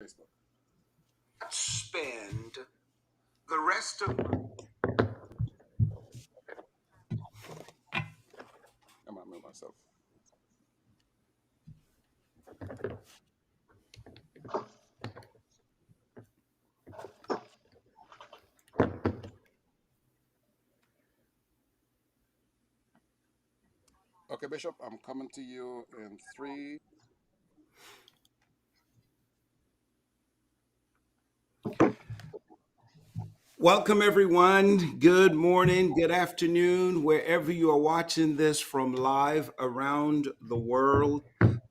Facebook. Spend the rest of I might move myself. Okay, Bishop, I'm coming to you in 3. Welcome, everyone. Good morning, good afternoon, wherever you are watching this from live around the world.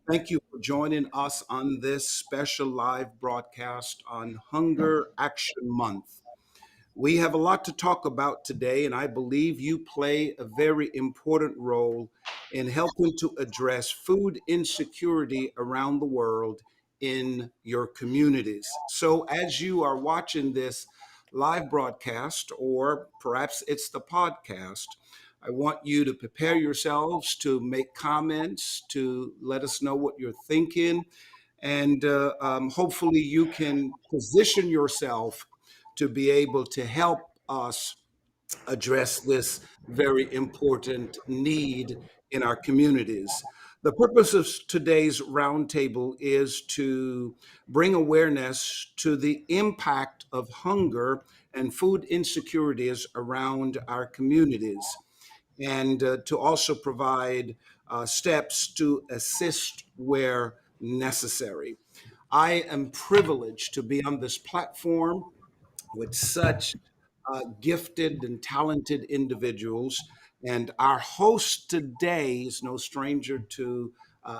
Thank you for joining us on this special live broadcast on Hunger Action Month. We have a lot to talk about today, and I believe you play a very important role in helping to address food insecurity around the world in your communities. So, as you are watching this live broadcast, or perhaps it's the podcast, I want you to prepare yourselves to make comments, to let us know what you're thinking, and hopefully you can position yourself to be able to help us address this very important need in our communities. The purpose of today's roundtable is to bring awareness to the impact of hunger and food insecurities around our communities, and to also provide steps to assist where necessary. I am privileged to be on this platform with such gifted and talented individuals. And our host today is no stranger to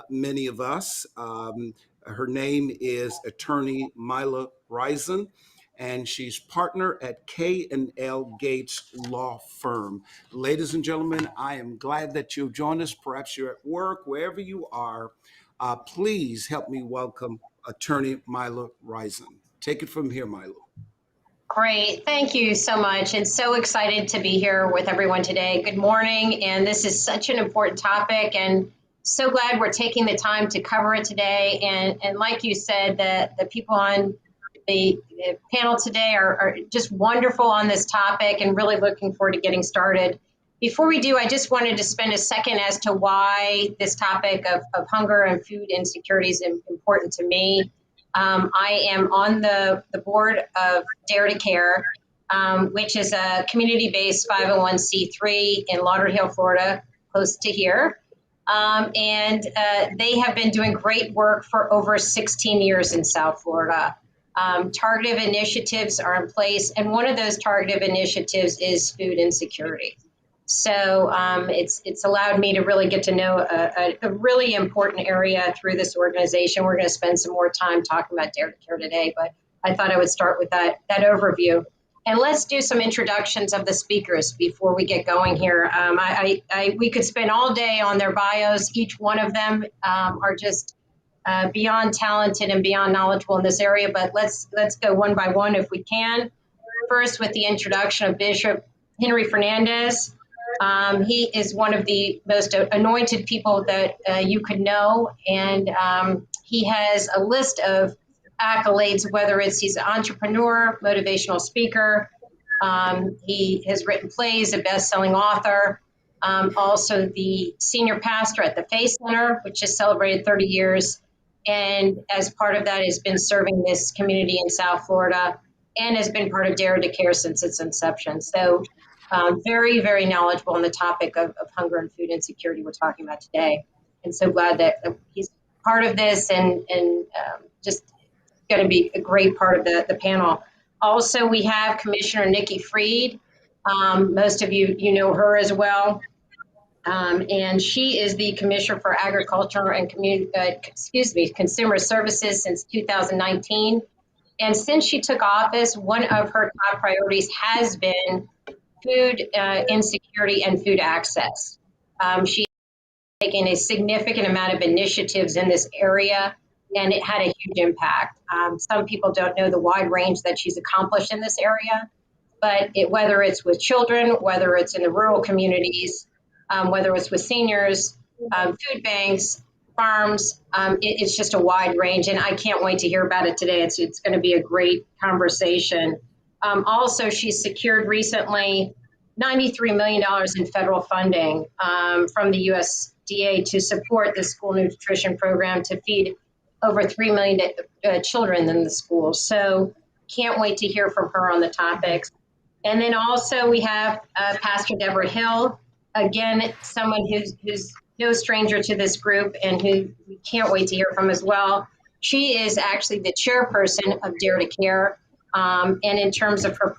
many of us. Her name is Attorney Mila Risen, and she's partner at K&L Gates Law Firm. Ladies and gentlemen, I am glad that you've joined us. Perhaps you're at work, wherever you are. Please help me welcome Attorney Mila Risen. Take it from here, Mila. Great. Thank you so much. And so excited to be here with everyone today. Good morning. And this is such an important topic, and so glad we're taking the time to cover it today. And like you said, the people on the panel today are just wonderful on this topic, and really looking forward to getting started. Before we do, I just wanted to spend a second as to why this topic of hunger and food insecurity is important to me. I am on the board of Dare to Care, which is a community-based 501c3 in Lauderhill, Florida, close to here. And they have been doing great work for over 16 years in South Florida. Targeted initiatives are in place, and one of those targeted initiatives is food insecurity. So it's allowed me to really get to know a really important area through this organization. We're going to spend some more time talking about Dare to Care today, but I thought I would start with that overview. And let's do some introductions of the speakers before we get going here. We could spend all day on their bios. Each one of them are just beyond talented and beyond knowledgeable in this area, but let's go one by one if we can. First, with the introduction of Bishop Henry Fernandez. He is one of the most anointed people that you could know, and he has a list of accolades, whether he's an entrepreneur, motivational speaker, he has written plays, a best-selling author, also the senior pastor at the Faith Center, which has celebrated 30 years, and as part of that has been serving this community in South Florida, and has been part of Dare to Care since its inception. So very, very knowledgeable on the topic of hunger and food insecurity we're talking about today. And so glad that he's part of this, and just going to be a great part of the panel. Also, we have Commissioner Nikki Freed. Most of you know her as well. And she is the Commissioner for Agriculture and Consumer Services since 2019. And since she took office, one of her top priorities has been food insecurity and food access. She's taken a significant amount of initiatives in this area, and it had a huge impact. Some people don't know the wide range that she's accomplished in this area, but whether it's with children, whether it's in the rural communities, whether it's with seniors, food banks, farms. It's just a wide range, and I can't wait to hear about it today. It's going to be a great conversation. Also, she's secured recently $93 million in federal funding from the USDA to support the school nutrition program to feed over 3 million children in the schools. So can't wait to hear from her on the topics. And then also we have Pastor Deborah Hill, again, someone who's no stranger to this group and who we can't wait to hear from as well. She is actually the chairperson of Dare to Care. And in terms of her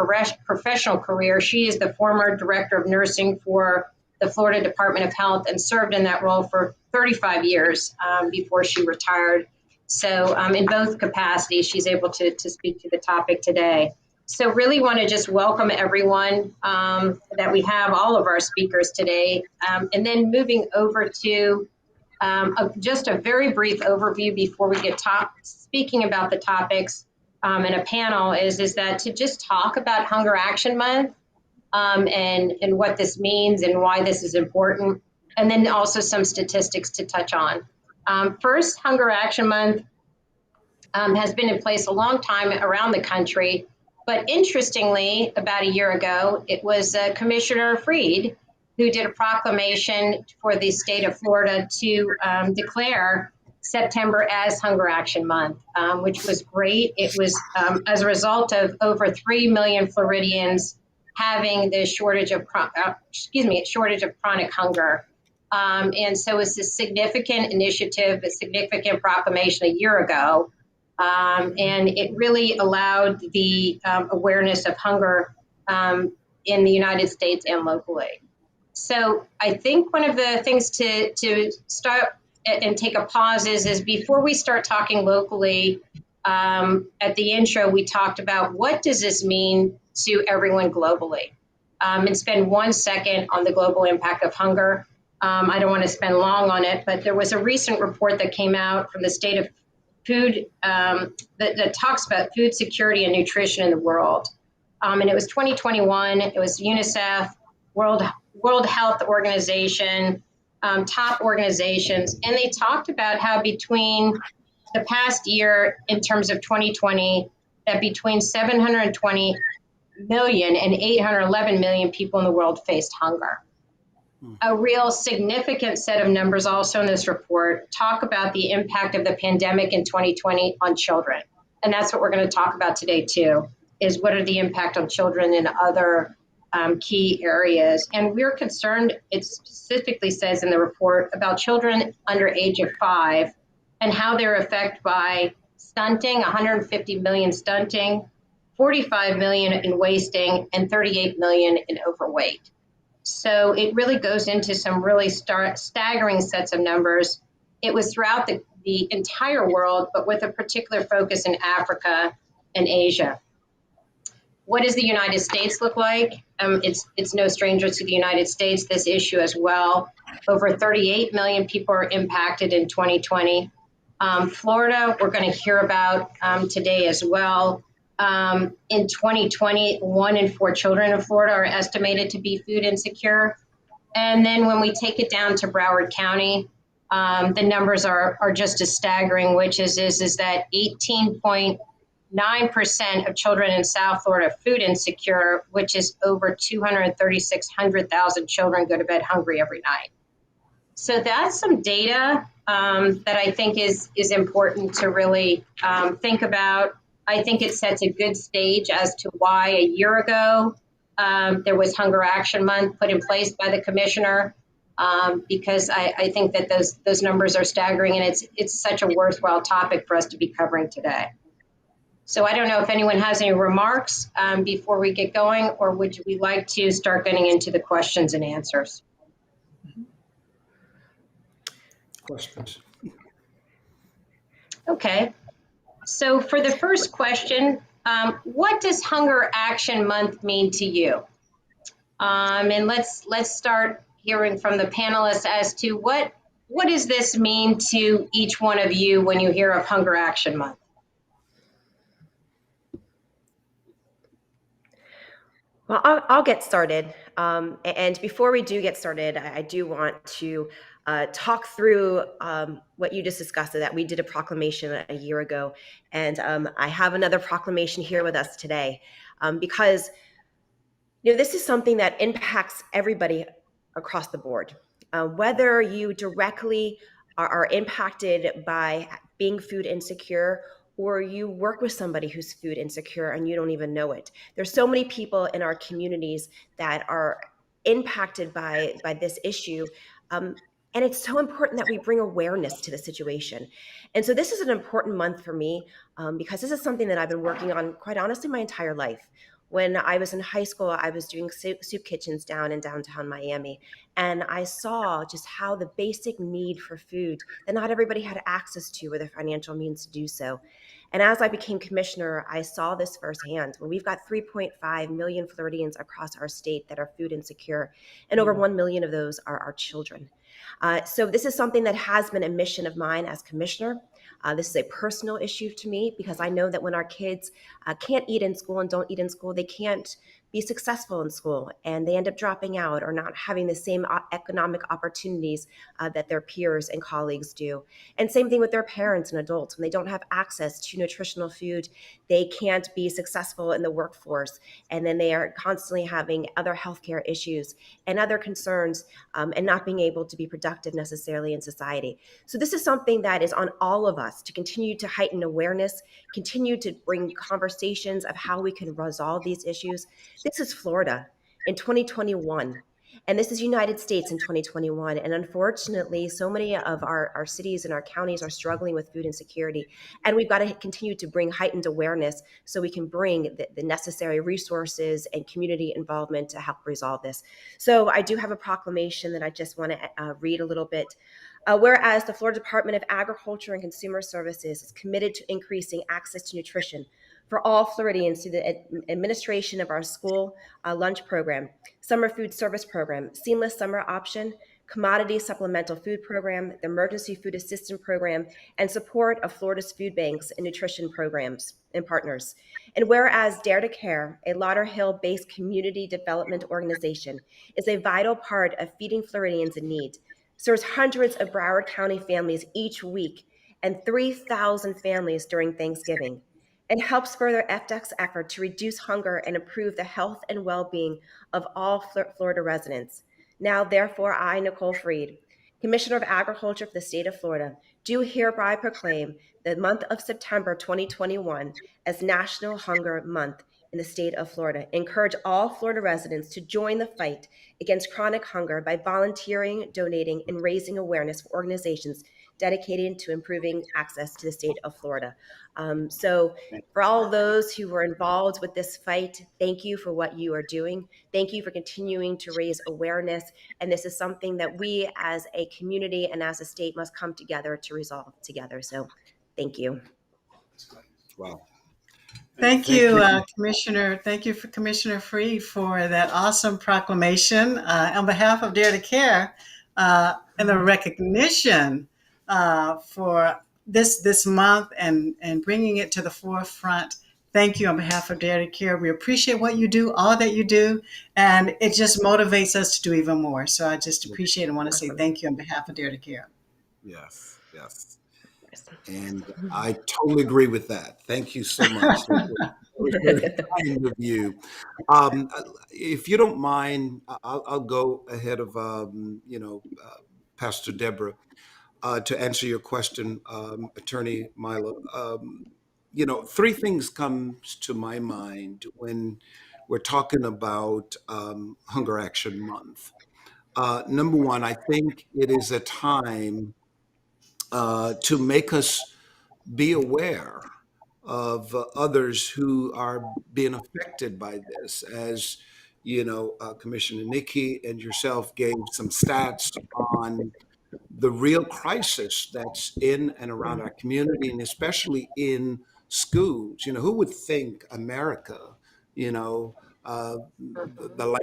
professional career, she is the former director of nursing for the Florida Department of Health and served in that role for 35 years before she retired. So in both capacities, she's able to speak to the topic today. So really want to just welcome everyone that we have, all of our speakers today. And then moving over to just a very brief overview before we get speaking about the topics in a panel is that to just talk about Hunger Action Month and what this means and why this is important. And then also some statistics to touch on. First, Hunger Action Month has been in place a long time around the country. But interestingly, about a year ago, it was Commissioner Freed who did a proclamation for the state of Florida to declare September as Hunger Action Month, which was great. It was as a result of over 3 million Floridians having the shortage of chronic hunger. And so it's a significant initiative, a significant proclamation a year ago. And it really allowed the awareness of hunger in the United States and locally. So I think one of the things to start and take a pause is before we start talking locally, at the intro, we talked about what does this mean to everyone globally? And spend 1 second on the global impact of hunger. I don't want to spend long on it, but there was a recent report that came out from the state of food that talks about food security and nutrition in the world. And it was 2021. It was UNICEF, World Health Organization, top organizations. And they talked about how between the past year in terms of 2020, that between 720 million and 811 million people in the world faced hunger. A real significant set of numbers also in this report talk about the impact of the pandemic in 2020 on children. And that's what we're going to talk about today too, is what are the impact on children in other key areas. And we're concerned, it specifically says in the report, about children under age of 5 and how they're affected by stunting, 150 million stunting, 45 million in wasting, and 38 million in overweight. So it really goes into some really staggering sets of numbers. It was throughout the entire world, but with a particular focus in Africa and Asia. What does the United States look like? It's no stranger to the United States, this issue as well. Over 38 million people are impacted in 2020. Florida, we're going to hear about today as well. In 2020, 1 in 4 children in Florida are estimated to be food insecure. And then when we take it down to Broward County, the numbers are just as staggering, which is that 18.9% of children in South Florida are food insecure, which is over 236,000 children go to bed hungry every night. So that's some data that I think is important to really think about. I think it sets a good stage as to why a year ago there was Hunger Action Month put in place by the commissioner, because I think that those numbers are staggering, and it's such a worthwhile topic for us to be covering today. So I don't know if anyone has any remarks before we get going, or would we like to start getting into the questions and answers? Questions. Okay. So for the first question, what does Hunger Action Month mean to you? And let's start hearing from the panelists as to what does this mean to each one of you when you hear of Hunger Action Month? Well, I'll get started. And before we do get started, I do want to talk through what you just discussed, that we did a proclamation a year ago. And I have another proclamation here with us today, because this is something that impacts everybody across the board. Whether you directly are impacted by being food insecure, or you work with somebody who's food insecure and you don't even know it. There's so many people in our communities that are impacted by this issue. And it's so important that we bring awareness to the situation. And so this is an important month for me, because this is something that I've been working on, quite honestly, my entire life. When I was in high school, I was doing soup kitchens down in downtown Miami. And I saw just how the basic need for food that not everybody had access to or the financial means to do so. And as I became commissioner, I saw this firsthand. When we've got 3.5 million Floridians across our state that are food insecure, and over 1 million of those are our children. So this is something that has been a mission of mine as commissioner. This is a personal issue to me, because I know that when our kids can't eat in school and don't eat in school, they can't be successful in school, and they end up dropping out or not having the same economic opportunities that their peers and colleagues do. And same thing with their parents and adults. When they don't have access to nutritional food, they can't be successful in the workforce. And then they are constantly having other healthcare issues and other concerns, and not being able to be productive necessarily in society. So this is something that is on all of us to continue to heighten awareness, continue to bring conversations of how we can resolve these issues. This is Florida in 2021. And this is United States in 2021. And unfortunately, so many of our cities and our counties are struggling with food insecurity. And we've got to continue to bring heightened awareness so we can bring the necessary resources and community involvement to help resolve this. So I do have a proclamation that I just want to read a little bit. Whereas the Florida Department of Agriculture and Consumer Services is committed to increasing access to nutrition for all Floridians through the administration of our school lunch program, summer food service program, seamless summer option, commodity supplemental food program, the emergency food assistance program, and support of Florida's food banks and nutrition programs and partners. And whereas Dare to Care, a Lauderhill-based community development organization, is a vital part of feeding Floridians in need, serves hundreds of Broward County families each week and 3,000 families during Thanksgiving. It helps further FDEC's effort to reduce hunger and improve the health and well-being of all Florida residents. Now, therefore, I, Nicole Freed, Commissioner of Agriculture for the state of Florida, do hereby proclaim the month of September 2021 as National Hunger Month in the state of Florida. Encourage all Florida residents to join the fight against chronic hunger by volunteering, donating, and raising awareness for organizations dedicated to improving access to the state of Florida. So for all those who were involved with this fight, thank you for what you are doing. Thank you for continuing to raise awareness. And this is something that we as a community and as a state must come together to resolve together. So thank you. Wow. Thank Thank you, you. Commissioner. Thank you for Commissioner Free for that awesome proclamation on behalf of Dare to Care, and the recognition for this month and bringing it to the forefront. Thank you on behalf of Dare to Care. We appreciate what you do, all that you do, and it just motivates us to do even more. So I just appreciate and want to say thank you on behalf of Dare to Care. Yes, yes. And I totally agree with that. Thank you so much. That was very kind of you. If you don't mind, I'll go ahead of Pastor Deborah to answer your question, Attorney Milo. Three things comes to my mind when we're talking about Hunger Action Month. Number one, I think it is a time to make us be aware of others who are being affected by this. As Commissioner Nikki and yourself gave some stats on the real crisis that's in and around our community, and especially in schools. Who would think America, the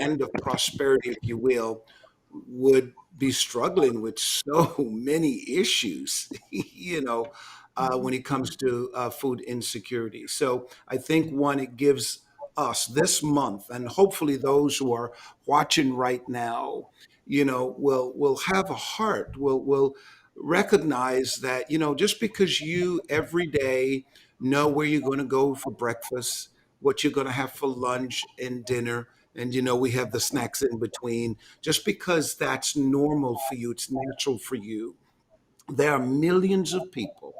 land of prosperity, if you will, would be struggling with so many issues, when it comes to food insecurity. So I think one, it gives us this month, and hopefully those who are watching right now, will have a heart, will recognize that, just because you every day know where you're going to go for breakfast, what you're going to have for lunch and dinner, and we have the snacks in between, just because that's normal for you, it's natural for you. There are millions of people.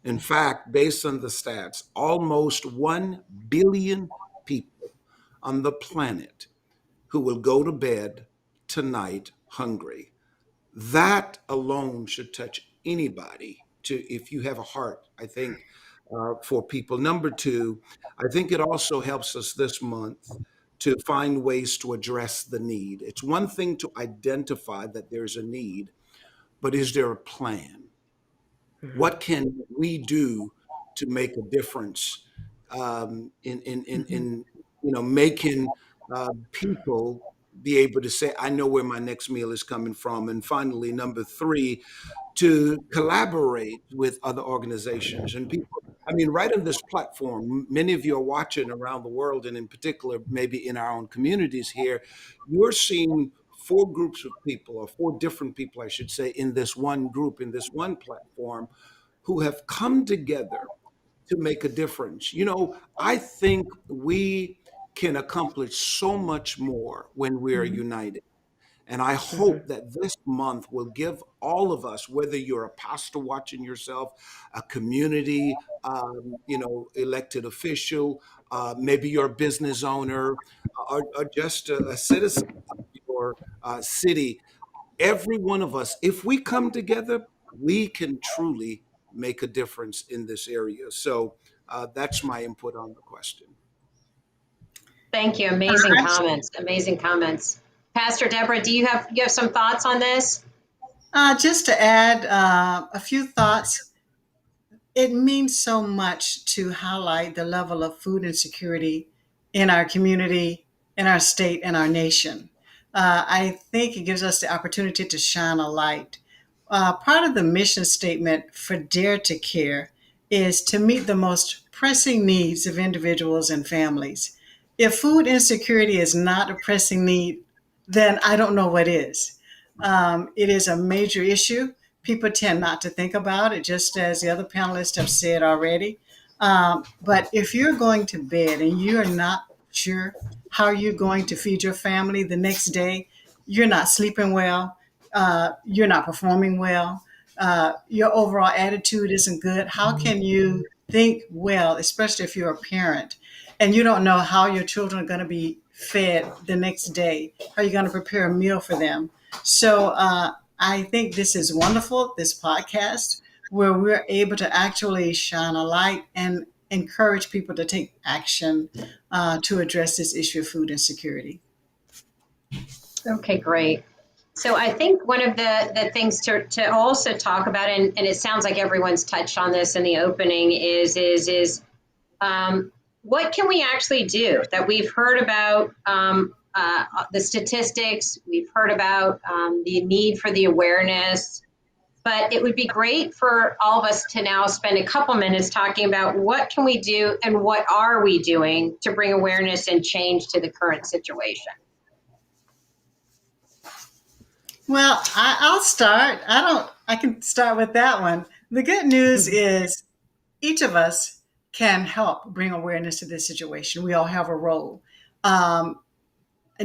In fact, based on the stats, almost 1 billion people on the planet who will go to bed tonight hungry. That alone should touch anybody, to if you have a heart, I think, for people. Number two, I think it also helps us this month to find ways to address the need. It's one thing to identify that there's a need, but is there a plan? Mhm. What can we do to make a difference, in making people be able to say, I know where my next meal is coming from. And finally, number three, to collaborate with other organizations and people. I mean, right on this platform, many of you are watching around the world, and in particular, maybe in our own communities here, you're seeing four groups of people, or four different people, I should say, in this one group, in this one platform, who have come together to make a difference. I think we can accomplish so much more when we are Mhm. united. And I Mhm. hope that this month will give all of us, whether you're a pastor watching yourself, a community, elected official, maybe you're a business owner, or just a citizen of your city, every one of us, if we come together, we can truly make a difference in this area. So that's my input on the question. Thank you. Amazing Uh, comments. Amazing comments. Pastor Deborah, do you have some thoughts on this? just to add a few thoughts, it means so much to highlight the level of food insecurity in our community, in our state, and our nation. I think it gives us the opportunity to shine a light. Part of the mission statement for Dare to Care is to meet the most pressing needs of individuals and families. If food insecurity is not a pressing need, then I don't know what is. It is a major issue. People tend not to think about it, just as the other panelists have said already. But if you're going to bed and you're not sure how you're going to feed your family the next day, you're not sleeping well, you're not performing well, your overall attitude isn't good. How can you think well, especially if you're a parent and you don't know how your children are going to be fed the next day? How are you going to prepare a meal for them? So I think this is wonderful, this podcast, where we're able to actually shine a light and encourage people to take action to address this issue of food insecurity. Okay, great. So I think one of the things to also talk about, and it sounds like everyone's touched on this in the opening, is what can we actually do? That we've heard about the statistics, we've heard about the need for the awareness, but it would be great for all of us to now spend a couple minutes talking about what can we do and what are we doing to bring awareness and change to the current situation. Well, I'll start. I can start with that one. The good news is each of us can help bring awareness to this situation. We all have a role. Um,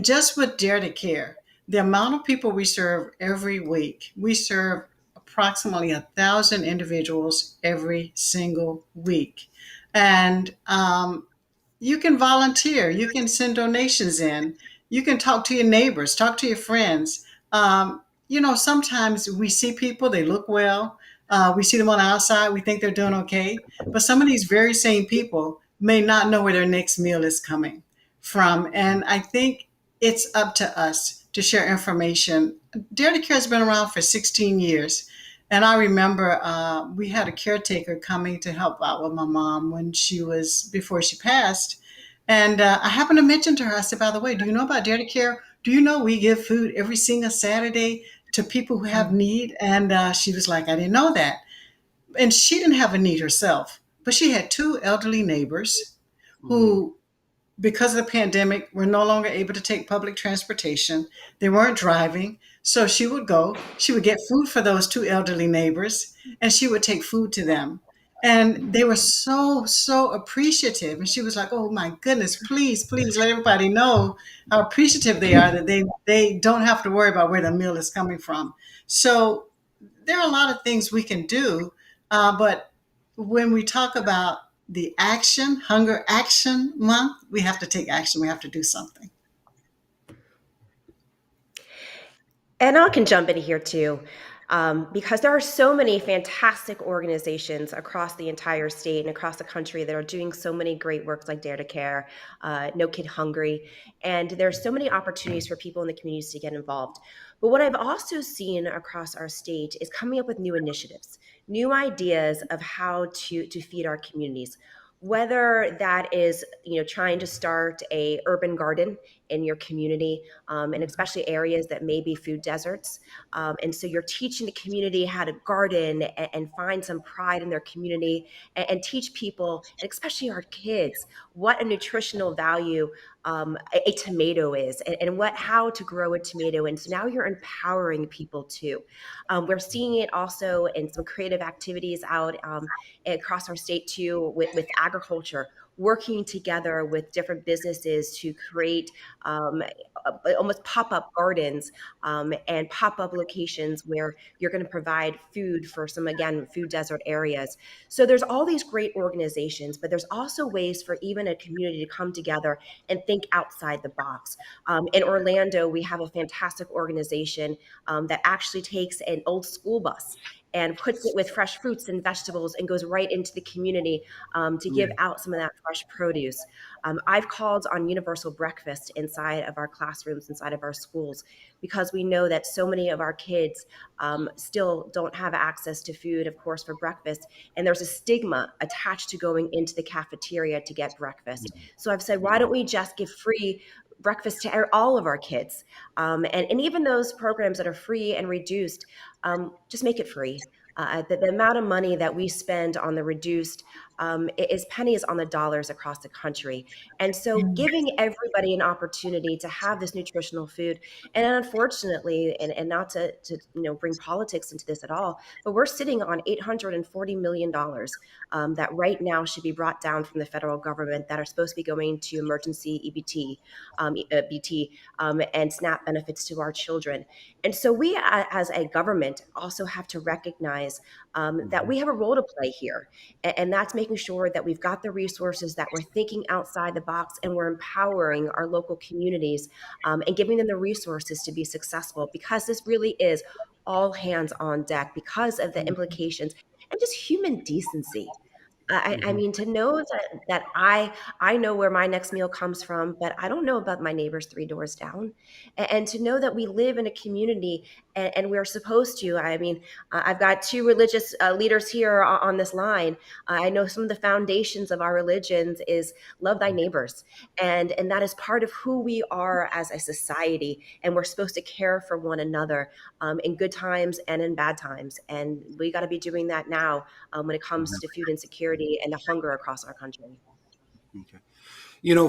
just with Dare to Care, the amount of people we serve every week, we serve approximately 1,000 individuals every single week. And you can volunteer, you can send donations in, you can talk to your neighbors, talk to your friends. Sometimes we see people, they look well, we see them on the outside, we think they're doing okay. But some of these very same people may not know where their next meal is coming from. And I think it's up to us to share information. Dare to Care has been around for 16 years. And I remember we had a caretaker coming to help out with my mom before she passed. And I happened to mention to her, I said, by the way, do you know about Dare to Care? Do you know we give food every single Saturday to people who have need? And she was like, I didn't know that. And she didn't have a need herself, but she had two elderly neighbors Mm, who because of the pandemic, we're no longer able to take public transportation. They weren't driving. So she would go, she would get food for those two elderly neighbors, and she would take food to them. And they were so, so appreciative. And she was like, oh my goodness, please, please let everybody know how appreciative they are that they don't have to worry about where the meal is coming from. So there are a lot of things we can do, but when we talk about the action, Hunger Action Month, we have to take action. We have to do something. And I can jump in here too, because there are so many fantastic organizations across the entire state and across the country that are doing so many great works like Dare to Care, No Kid Hungry, and there's so many opportunities for people in the communities to get involved. But what I've also seen across our state is coming up with new initiatives, new ideas of how to feed our communities. Whether that is, trying to start a urban garden in your community, and especially areas that may be food deserts. And so you're teaching the community how to garden and find some pride in their community, and teach people, and especially our kids, what a nutritional value a tomato is, and how to grow a tomato. And so now you're empowering people too. We're seeing it also in some creative activities out across our state too, with agriculture, working together with different businesses to create almost pop-up gardens, and pop-up locations where you're going to provide food for some, again, food desert areas. So there's all these great organizations, but there's also ways for even a community to come together and think outside the box. In Orlando, we have a fantastic organization that actually takes an old school bus and puts it with fresh fruits and vegetables and goes right into the community, to give out some of that fresh produce. I've called on universal breakfast inside of our classrooms, inside of our schools, because we know that so many of our kids still don't have access to food, of course, for breakfast. And there's a stigma attached to going into the cafeteria to get breakfast. So I've said, why don't we just give free breakfast to all of our kids? And even those programs that are free and reduced, just make it free. The amount of money that we spend on the reduced is pennies on the dollars across the country. And so giving everybody an opportunity to have this nutritional food, and unfortunately, and not to bring politics into this at all, but we're sitting on $840 million that right now should be brought down from the federal government, that are supposed to be going to emergency EBT, BT, and SNAP benefits to our children. And so we, as a government, also have to recognize that we have a role to play here. And that's making sure that we've got the resources, that we're thinking outside the box, and we're empowering our local communities, and giving them the resources to be successful, because this really is all hands on deck because of the implications and just human decency. I mean, to know that I know where my next meal comes from, but I don't know about my neighbors 3 doors down. And to know that we live in a community, and we're supposed to. I mean, I've got two religious leaders here on this line. I know some of the foundations of our religions is love thy neighbors, and that is part of who we are as a society. And we're supposed to care for one another, in good times and in bad times. And we got to be doing that now, when it comes to food insecurity and the hunger across our country. Okay.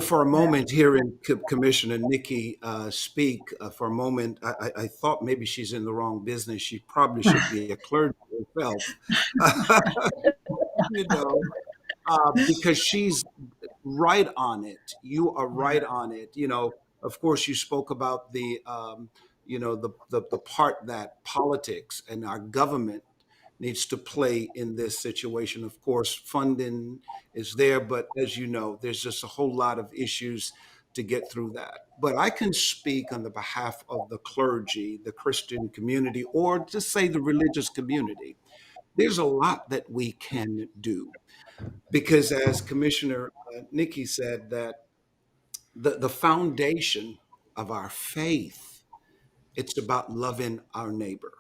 For a moment, hearing Commissioner Nikki speak, for a moment, I thought maybe she's in the wrong business. She probably should be a clergy herself, you know, because she's right on it. You are right on it. Of course, you spoke about the part that politics and our government needs to play in this situation. Of course, funding is there, but as you know, there's just a whole lot of issues to get through that. But I can speak on the behalf of the clergy, the Christian community, or just say the religious community. There's a lot that we can do because, as Commissioner Nikki said, that the foundation of our faith, it's about loving our neighbor.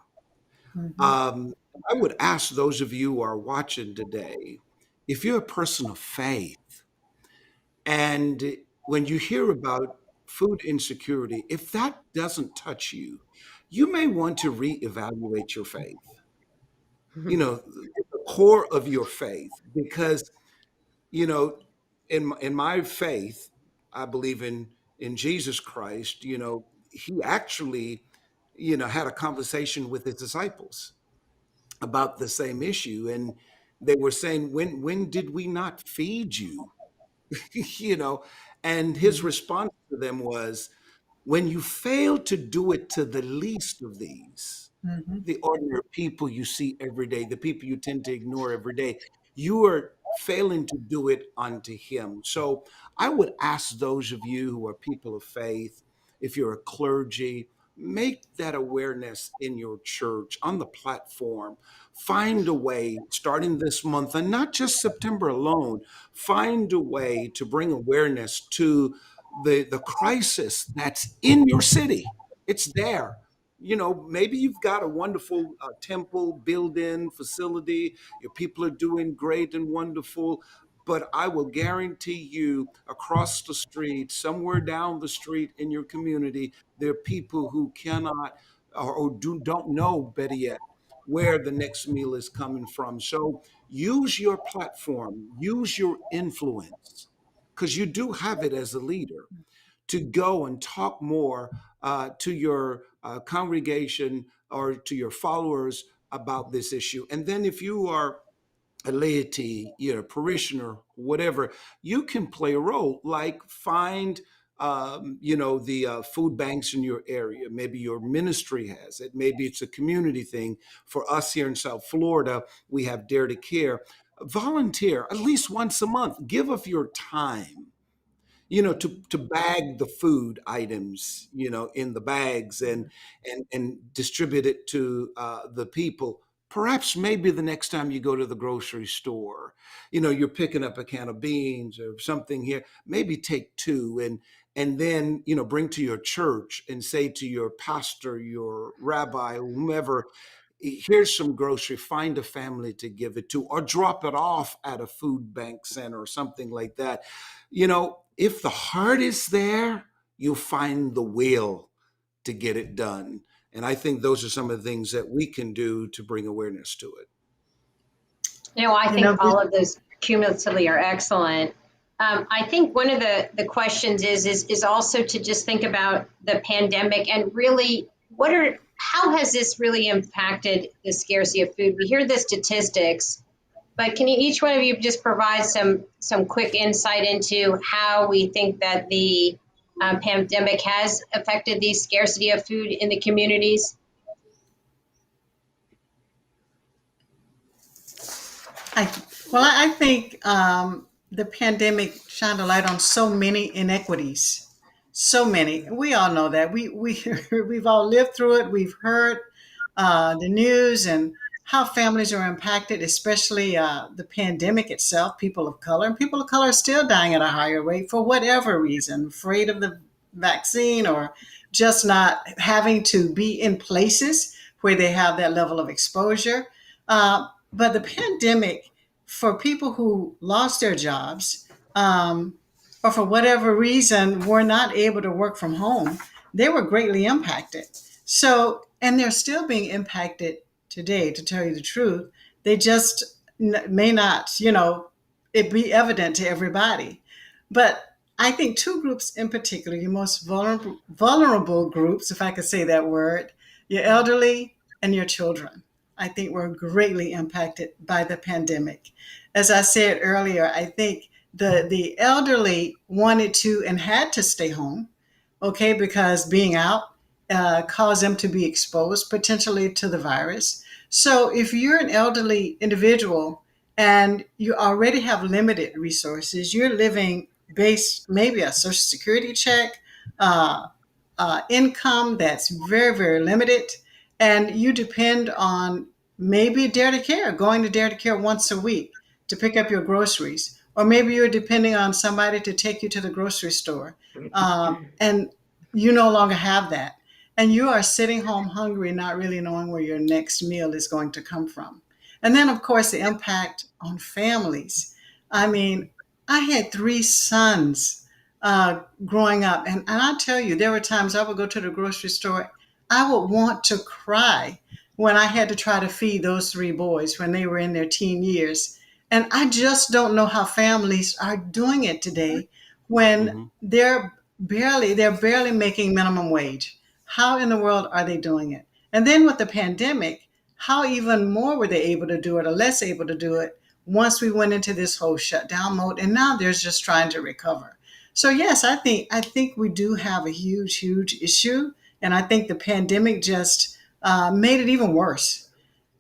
Mhm. Um, I would ask those of you who are watching today, if you're a person of faith, and when you hear about food insecurity, if that doesn't touch you, you may want to reevaluate your faith, the core of your faith, because, you know, in my faith, I believe in Jesus Christ, he actually, had a conversation with his disciples about the same issue, and they were saying, when did we not feed you? you know, and his Mhm. response to them was, when you fail to do it to the least of these, Mhm. the ordinary people you see every day, the people you tend to ignore every day, you are failing to do it unto him. So I would ask those of you who are people of faith, if you're a clergy, make that awareness in your church, on the platform. Find a way, starting this month, and not just September alone, find a way to bring awareness to the crisis that's in your city. It's there. Maybe you've got a wonderful temple, build-in facility. Your people are doing great and wonderful. But I will guarantee you, across the street, somewhere down the street in your community, there are people who cannot or don't know, better yet, where the next meal is coming from. So use your platform, use your influence, because you do have it as a leader, to go and talk more to your congregation or to your followers about this issue. And then if you are a laity, parishioner, whatever, you can play a role, like find the food banks in your area. Maybe your ministry has it. Maybe it's a community thing. For us here in South Florida, we have Dare to Care. Volunteer at least once a month. Give of your time, to bag the food items, in the bags, and distribute it to the people. Perhaps maybe the next time you go to the grocery store, you're picking up a can of beans or something here, maybe take two, and then, bring to your church and say to your pastor, your rabbi, whomever, here's some grocery, find a family to give it to, or drop it off at a food bank center or something like that. If the heart is there, you'll find the will to get it done. And I think those are some of the things that we can do to bring awareness to it. I You think know, all of those cumulatively are excellent. I think one of the questions is also to just think about the pandemic and really how has this really impacted the scarcity of food? We hear the statistics, but can each one of you just provide some quick insight into how we think that the pandemic has affected the scarcity of food in the communities? I, I think the pandemic shined a light on so many inequities, so many. We all know that. We've all lived through it. We've heard the news and how families are impacted, especially the pandemic itself. People of color are still dying at a higher rate for whatever reason, afraid of the vaccine or just not having to be in places where they have that level of exposure. But the pandemic, for people who lost their jobs, or for whatever reason were not able to work from home, they were greatly impacted. So, and they're still being impacted today, to tell you the truth. They just may not, it be evident to everybody. But I think two groups in particular, your most vulnerable groups, if I could say that word, your elderly and your children, I think were greatly impacted by the pandemic. As I said earlier, I think the elderly wanted to and had to stay home, okay, because being out caused them to be exposed potentially to the virus. So if you're an elderly individual and you already have limited resources, you're living based maybe a social security check, uh, income that's very, very limited, and you depend on maybe Dare to Care, going to Dare to Care once a week to pick up your groceries, or maybe you're depending on somebody to take you to the grocery store, and you no longer have that. And you are sitting home hungry, not really knowing where your next meal is going to come from. And then, of course, the impact on families. I mean, I had three sons growing up. And I tell you, there were times I would go to the grocery store, I would want to cry when I had to try to feed those three boys when they were in their teen years. And I just don't know how families are doing it today when Mm-hmm. they're barely making minimum wage. How in the world are they doing it? And then with the pandemic, how even more were they able to do it or less able to do it once we went into this whole shutdown mode, and now they're just trying to recover. So yes, I think we do have a huge issue, and I think the pandemic just made it even worse.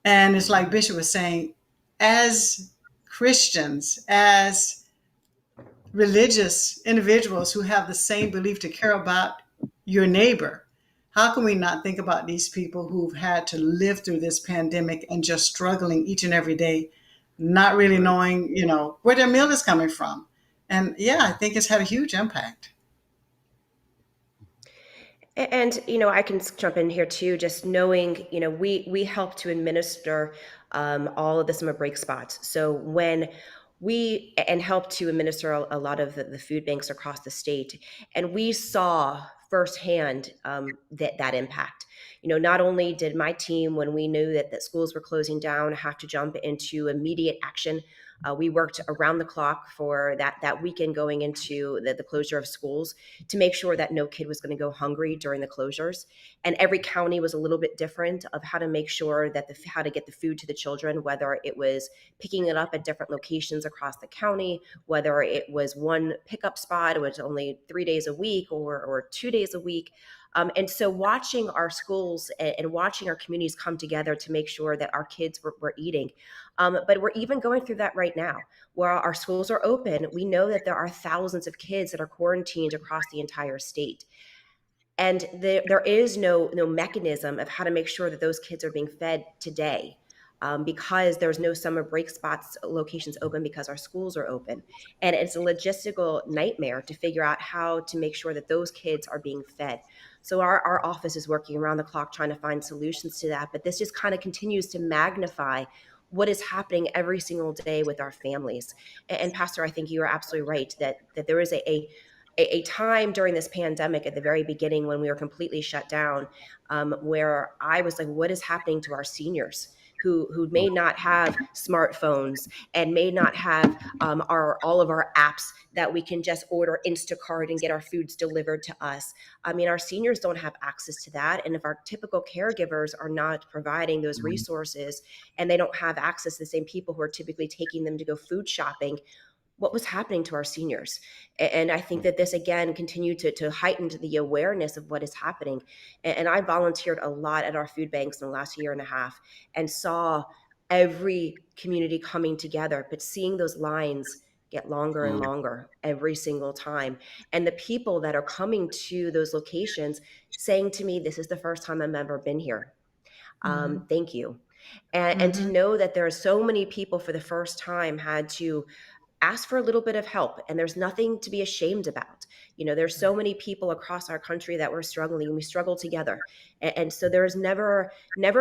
And it's like Bishop was saying, as Christians, as religious individuals who have the same belief to care about your neighbor, how can we not think about these people who've had to live through this pandemic and just struggling each and every day, not really Right. knowing, where their meal is coming from? And yeah, I think it's had a huge impact. And I can jump in here too. Just knowing, we help to administer all of the summer break spots. So when we and help to administer a lot of the food banks across the state, and we saw firsthand that impact. Not only did my team, when we knew that schools were closing down, have to jump into immediate action. We worked around the clock for that weekend going into the closure of schools to make sure that no kid was going to go hungry during the closures. And every county was a little bit different of how to make sure that how to get the food to the children, whether it was picking it up at different locations across the county, whether it was one pickup spot, which only 3 days a week or 2 days a week. And so watching our schools and watching our communities come together to make sure that our kids were eating. But we're even going through that right now where our schools are open. We know that there are thousands of kids that are quarantined across the entire state. And there is no mechanism of how to make sure that those kids are being fed today, because there's no summer break spots locations open because our schools are open. And it's a logistical nightmare to figure out how to make sure that those kids are being fed. So our office is working around the clock trying to find solutions to that. But this just kind of continues to magnify what is happening every single day with our families. And Pastor, I think you are absolutely right that there is a time during this pandemic at the very beginning when we were completely shut down, where I was like, what is happening to our seniors who may not have smartphones and may not have our all of our apps that we can just order Instacart and get our foods delivered to us. I mean, our seniors don't have access to that. And if our typical caregivers are not providing those Mhm. resources and they don't have access to the same people who are typically taking them to go food shopping, what was happening to our seniors. And I think that this again continued to heighten the awareness of what is happening. And I volunteered a lot at our food banks in the last year and a half and saw every community coming together, but seeing those lines get longer and Mhm. longer every single time. And the people that are coming to those locations saying to me, this is the first time I've ever been here. Hmm. Thank you. And to Hmm. know that there are so many people for the first time had to ask for a little bit of help, and there's nothing to be ashamed about. There's so many people across our country that were struggling and we struggle together. And so there's never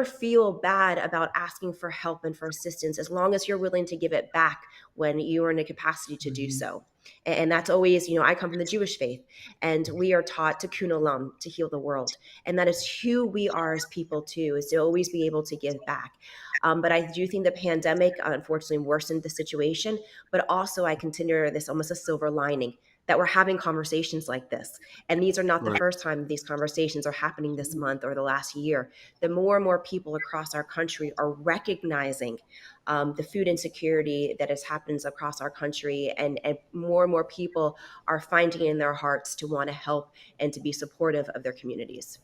feel bad about asking for help and for assistance as long as you're willing to give it back when you are in a capacity to do Hmm. so. And that's always, I come from the Jewish faith, and we are taught to kun olam, to heal the world. And that is who we are as people too, is to always be able to give back. But I do think the pandemic unfortunately worsened the situation. But also, I consider this almost a silver lining that we're having conversations like this. And these are not the Right. first time these conversations are happening this month or the last year. The more and more people across our country are recognizing the food insecurity that has happened across our country, and more and more people are finding in their hearts to want to help and to be supportive of their communities.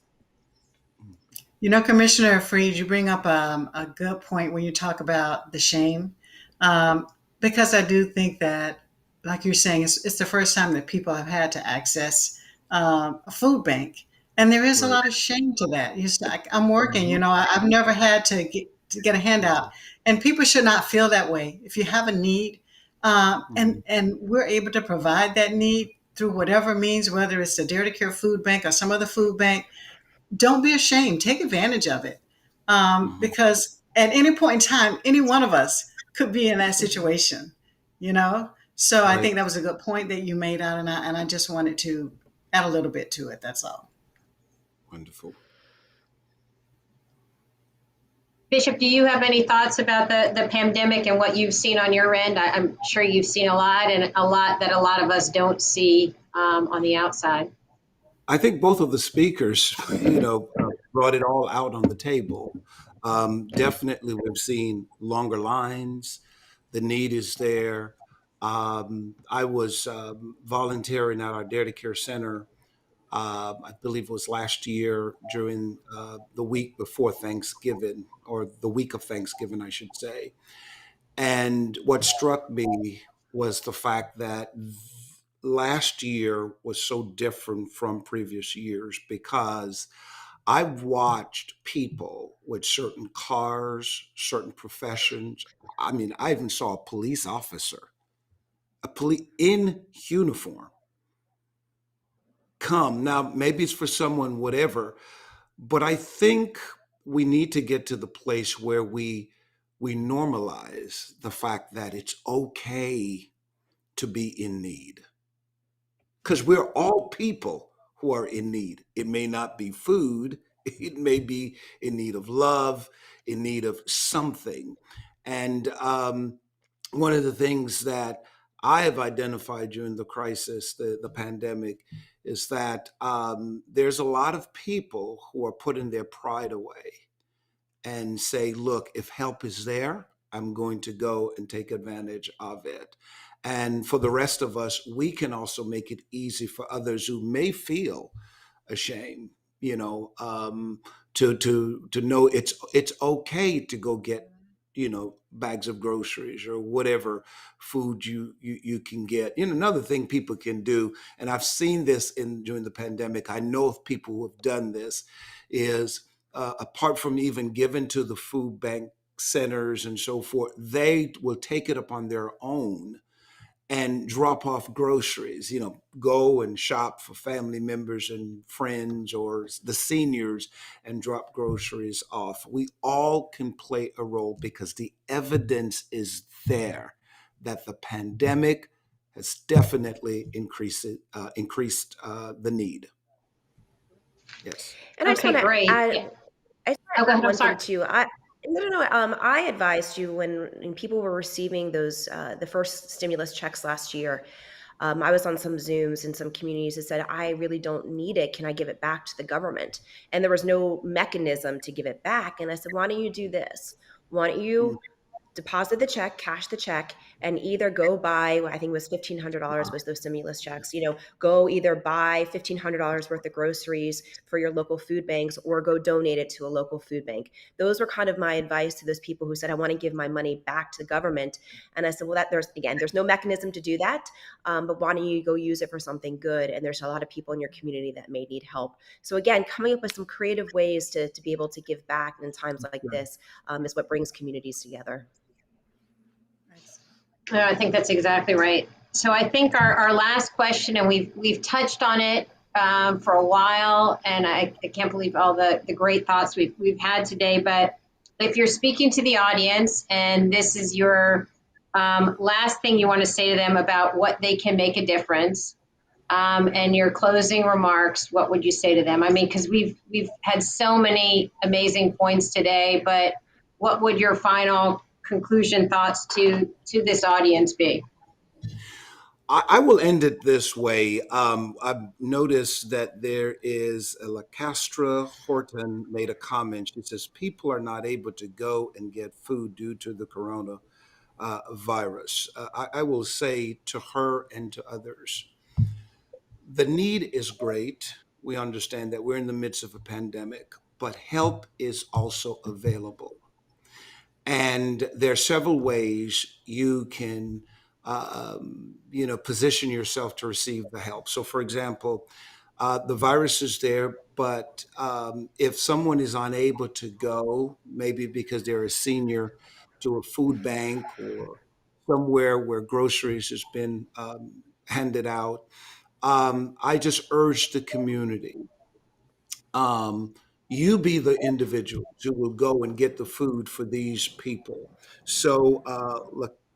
Commissioner Freed, you bring up a good point when you talk about the shame, um, because I do think that, like you're saying, it's the first time that people have had to access a food bank, and there is a Right. lot of shame to that. Like, I'm working, Mhm. I've never had to get a handout, and people should not feel that way. If you have a need, Mhm. and we're able to provide that need through whatever means, whether it's the Dare to Care food bank or some other food bank, don't be ashamed. Take advantage of it. Mhm. Because at any point in time, any one of us could be in that situation, you know? So I Right. think that was a good point that you made out, and I just wanted to add a little bit to it. That's all. Wonderful. Bishop, do you have any thoughts about the pandemic and what you've seen on your end? I'm sure you've seen a lot, and a lot that a lot of us don't see on the outside. I think both of the speakers, brought it all out on the table. Definitely, we've seen longer lines. The need is there. I was volunteering at our Dare to Care Center. I believe it was last year during the week before Thanksgiving, or the week of Thanksgiving, I should say. And what struck me was the fact that last year was so different from previous years because I've watched people with certain cars, certain professions. I mean, I even saw a police officer, a police in uniform, come. Now, maybe it's for someone, whatever, but I think we need to get to the place where we normalize the fact that it's okay to be in need, because we're all people who are in need. It may not be food, it may be in need of love, in need of something. And one of the things that I have identified during the crisis, the pandemic, is that there's a lot of people who are putting their pride away and say, look, if help is there, I'm going to go and take advantage of it. And for the rest of us, we can also make it easy for others who may feel ashamed, you know, to know it's okay to go get, bags of groceries or whatever food you can get. Another thing people can do, and I've seen this in during the pandemic. I know of people who have done this, is apart from even giving to the food bank centers and so forth, they will take it upon their own and drop off groceries, go and shop for family members and friends or the seniors and drop groceries off. We all can play a role because the evidence is there that the pandemic has definitely increased the need. Yes. And I just Okay, want to great. add, Yeah. I just want Oh, to go add ahead. I'm one thing sorry. too. I advised you when people were receiving those the first stimulus checks last year. I was on some Zooms in some communities that said, I really don't need it. Can I give it back to the government? And there was no mechanism to give it back. And I said, why don't you do this? Why don't Mm. you deposit the check, cash the check, and either go buy, I think it was $1,500 was those stimulus checks, go either buy $1,500 worth of groceries for your local food banks or go donate it to a local food bank. Those were kind of my advice to those people who said, I want to give my money back to the government. And I said, well, there's no mechanism to do that. But why don't you go use it for something good? And there's a lot of people in your community that may need help. So again, coming up with some creative ways to be able to give back in times like this is what brings communities together. No, I think that's exactly right. So I think our last question, and we've touched on it for a while, and I can't believe all the great thoughts we've had today. But if you're speaking to the audience, and this is your last thing you want to say to them about what they can make a difference, and your closing remarks, what would you say to them? I mean, because we've had so many amazing points today, but what would your final conclusion thoughts to this audience be? I will end it this way. I've noticed that there is Lacastra Horton made a comment. She says people are not able to go and get food due to the corona virus. I will say to her and to others, the need is great. We understand that we're in the midst of a pandemic, but help is also available. And there are several ways you can, position yourself to receive the help. So, for example, the virus is there, but if someone is unable to go, maybe because they're a senior, to a food bank or somewhere where groceries has been handed out, I just urge the community, um, you be the individuals who will go and get the food for these people. So,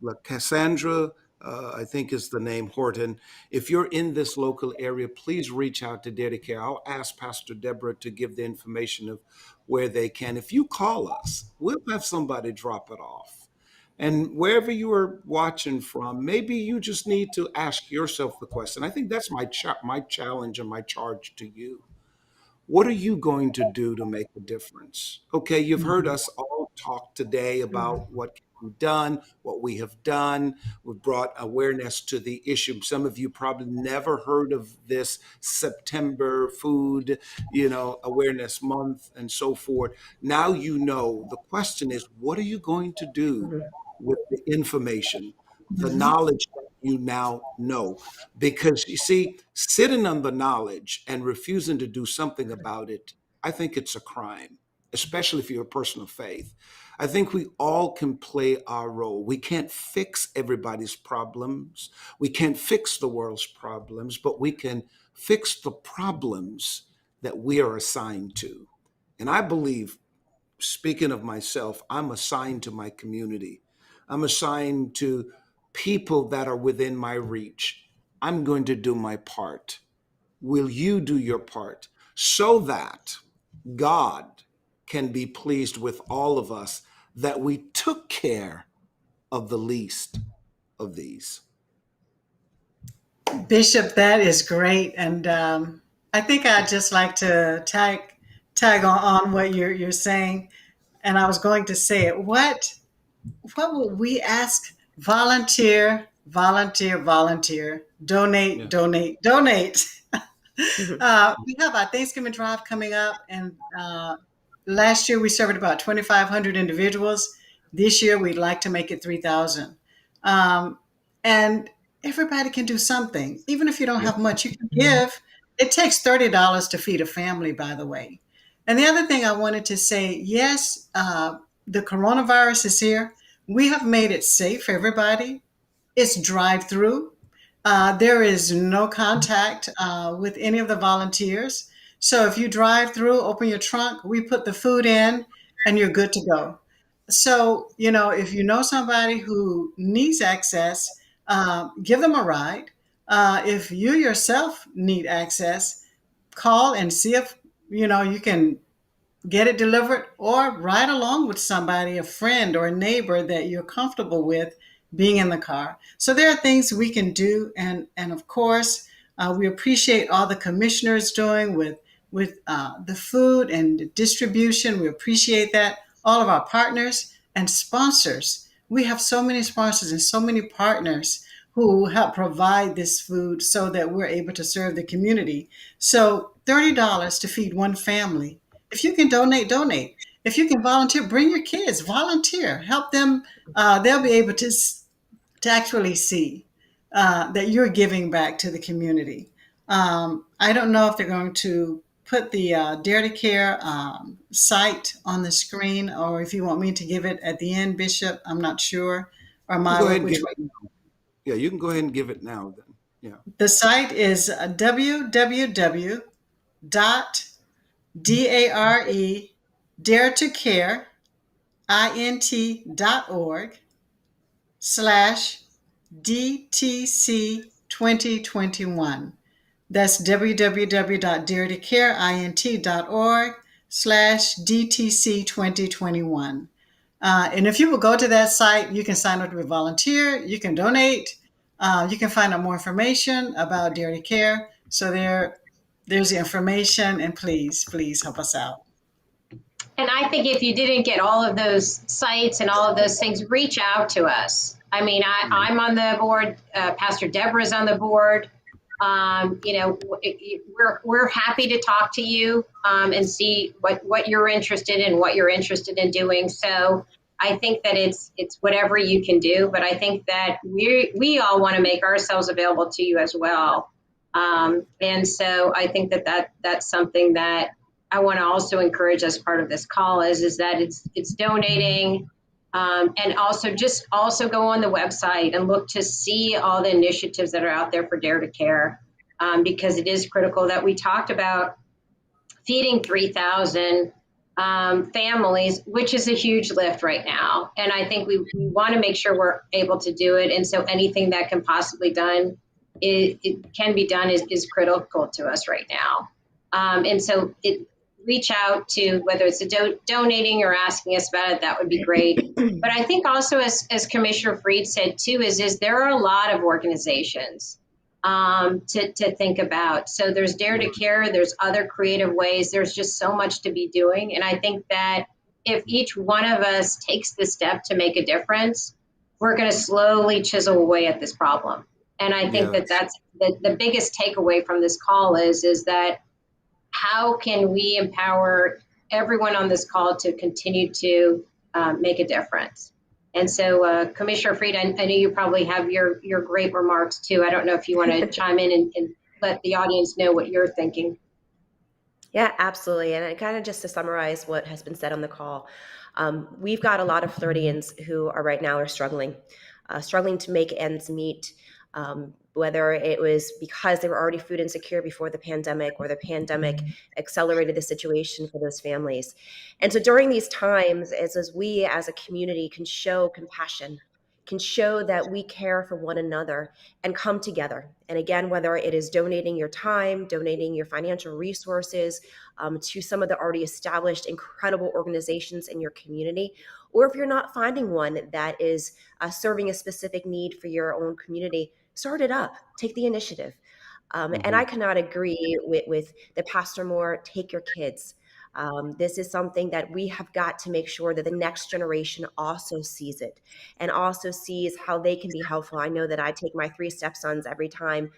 La Cassandra, I think is the name, Horton. If you're in this local area, please reach out to Dare to Care. I'll ask Pastor Deborah to give the information of where they can. If you call us, we'll have somebody drop it off. And wherever you are watching from, maybe you just need to ask yourself the question. I think that's my challenge and my charge to you. What are you going to do to make a difference? Okay, you've heard Mhm. us all talk today Mhm. about what can be done, what we have done. We've brought awareness to the issue. Some of you probably never heard of this September food, awareness month and so forth. Now you know. The question is, what are you going to do Mhm. with the information, the Mhm. knowledge that you now know? Because you see, sitting on the knowledge and refusing to do something about it, I think it's a crime, especially if you're a person of faith. I think we all can play our role. We can't fix everybody's problems. We can't fix the world's problems, but we can fix the problems that we are assigned to. And I believe, speaking of myself, I'm assigned to my community. I'm assigned to people that are within my reach. I'm going to do my part. Will you do your part so that God can be pleased with all of us, that we took care of the least of these? Bishop, that is great, and I think I'd just like to tag on what you're saying. And I was going to say it. What would we ask? Volunteer, volunteer, volunteer. Donate, Yeah. donate, donate. Mhm. We have our Thanksgiving drive coming up, and last year we served about 2,500 individuals. This year we'd like to make it 3,000. And everybody can do something, even if you don't Yeah. have much. You can give. It takes $30 to feed a family, by the way. And the other thing I wanted to say, yes, the coronavirus is here. We have made it safe for everybody. It's drive through. There is no contact with any of the volunteers. So if you drive through, open your trunk, we put the food in, and you're good to go. So, if you know somebody who needs access, give them a ride. If you yourself need access, call and see if you can get it delivered, or ride along with somebody, a friend or a neighbor that you're comfortable with being in the car. So there are things we can do, and of course, we appreciate all the commissioners doing with the food and the distribution. We appreciate that. All of our partners and sponsors. We have so many sponsors and so many partners who help provide this food so that we're able to serve the community. So $30 to feed one family. If you can donate, donate. If you can volunteer, bring your kids, volunteer, help them. They'll be able to actually see that you're giving back to the community. I don't know if they're going to put the Dare to Care site on the screen, or if you want me to give it at the end, Bishop. I'm not sure. Or You can go Myra, ahead and which give way? it now. Yeah, you can go ahead and give it now then. Yeah. The site is www dot dare to care int.org/DTC 2021. That's www.daretocareint.org/DTC 2021. And if you will go to that site, you can sign up to be a volunteer, you can donate, you can find out more information about Dare to Care. So there's the information, and please help us out. And I think if you didn't get all of those sites and all of those things, reach out to us. I mean, I'm on the board. Pastor Deborah is on the board. We're happy to talk to you and see what you're interested in, what you're interested in doing. So I think that it's whatever you can do. But I think that we all want to make ourselves available to you as well. And so I think that's something that I want to also encourage as part of this call is that it's donating, and also go on the website and look to see all the initiatives that are out there for Dare to Care, because it is critical that we talked about feeding 3,000 families, which is a huge lift right now. And I think we want to make sure we're able to do it. And so anything that can possibly done, it can be done is critical to us right now. And so reach out to, whether it's donating or asking us about it, that would be great. But I think also, as Commissioner Freed said too, is there are a lot of organizations to think about. So there's Dare to Care, there's other creative ways, there's just so much to be doing. And I think that if each one of us takes the step to make a difference, we're going to slowly chisel away at this problem. And I think that Yes. that's the biggest takeaway from this call is that how can we empower everyone on this call to continue to make a difference? And so, Commissioner Freed, I know you probably have your great remarks too. I don't know if you want to chime in and let the audience know what you're thinking. Yeah, absolutely. And kind of just to summarize what has been said on the call, we've got a lot of Floridians who are right now are struggling to make ends meet. Whether it was because they were already food insecure before the pandemic, or the pandemic accelerated the situation for those families. And so during these times, as we as a community can show compassion, can show that we care for one another and come together. And again, whether it is donating your time, donating your financial resources to some of the already established incredible organizations in your community, or if you're not finding one that is serving a specific need for your own community, start it up, take the initiative. And I cannot agree with the Pastor Moore, take your kids. This is something that we have got to make sure that the next generation also sees it and also sees how they can be helpful. I know that I take my 3 stepsons every time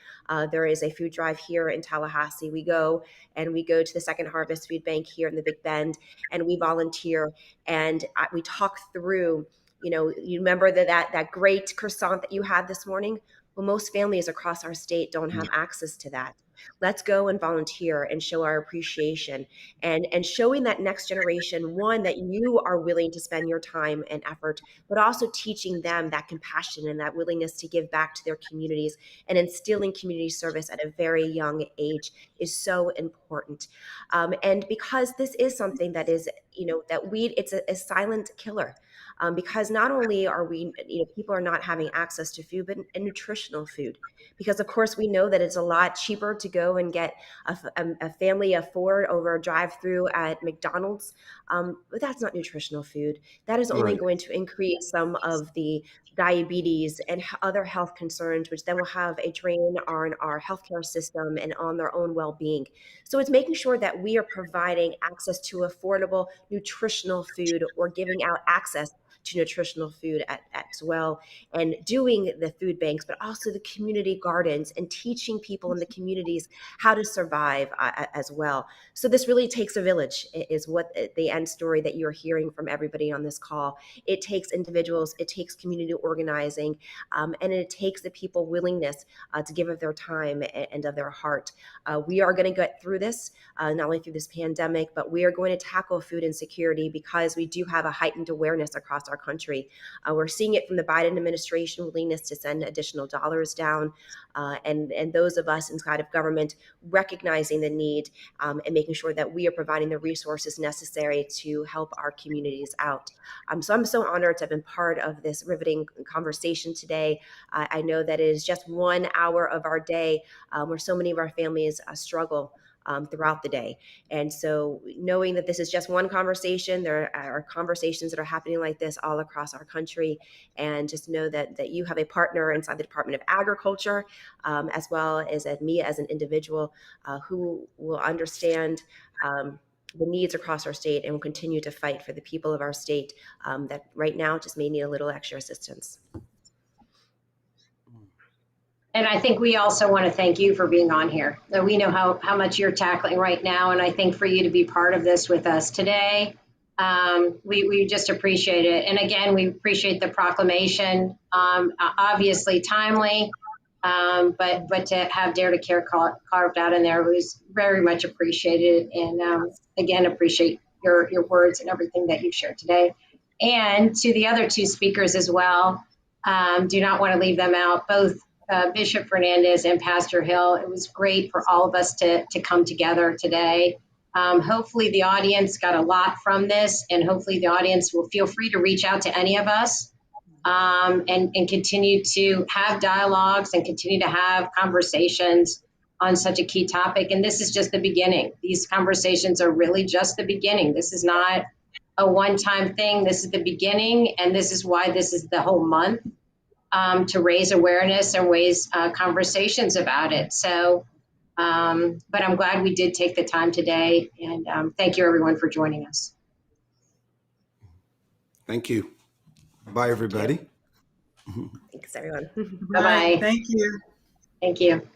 there is a food drive here in Tallahassee. We go to the Second Harvest Food Bank here in the Big Bend, and we volunteer, and we talk through, you remember that great croissant that you had this morning? Well, most families across our state don't have access to that. Let's go and volunteer and show our appreciation, and showing that next generation, one, that you are willing to spend your time and effort, but also teaching them that compassion and that willingness to give back to their communities, and instilling community service at a very young age is so important. And because this is something that is, it's a silent killer. Because not only are we, people are not having access to food, but a nutritional food. Because of course we know that it's a lot cheaper to go and get a family of 4 over a drive-through at McDonald's, but that's not nutritional food. That is only Right. going to increase some of the diabetes and other health concerns, which then will have a drain on our healthcare system and on their own well-being. So it's making sure that we are providing access to affordable nutritional food, or giving out access to nutritional food as well, and doing the food banks, but also the community gardens, and teaching people in the communities how to survive as well. So this really takes a village, is what the end story that you're hearing from everybody on this call. It takes individuals, it takes community organizing, and it takes the people willingness to give of their time and of their heart. We are going to get through this, not only through this pandemic, but we are going to tackle food insecurity, because we do have a heightened awareness across our country. We're seeing it from the Biden administration willingness to send additional dollars down, and those of us inside of government recognizing the need, and making sure that we are providing the resources necessary to help our communities out. So I'm so honored to have been part of this riveting conversation today. I know that it is just 1 hour of our day where so many of our families struggle throughout the day. And so knowing that this is just one conversation, there are conversations that are happening like this all across our country. And just know that you have a partner inside the Department of Agriculture, as well as me as an individual, who will understand the needs across our state, and will continue to fight for the people of our state that right now just may need a little extra assistance. And I think we also want to thank you for being on here. We know how much you're tackling right now. And I think for you to be part of this with us today, we just appreciate it. And again, we appreciate the proclamation, obviously timely, but to have Dare to Care carved out in there was very much appreciated. And again, appreciate your words and everything that you've shared today. And to the other 2 speakers as well, do not want to leave them out, both Bishop Fernandez and Pastor Hill. It was great for all of us to come together today. Hopefully the audience got a lot from this, and hopefully the audience will feel free to reach out to any of us, and continue to have dialogues and continue to have conversations on such a key topic. And this is just the beginning. These conversations are really just the beginning. This is not a one-time thing. This is the beginning, and this is why this is the whole month, to raise awareness and raise conversations about it. So, but I'm glad we did take the time today, and thank you everyone for joining us. Thank you. Bye, everybody. Thanks, everyone. Bye-bye. Thank you. Thank you.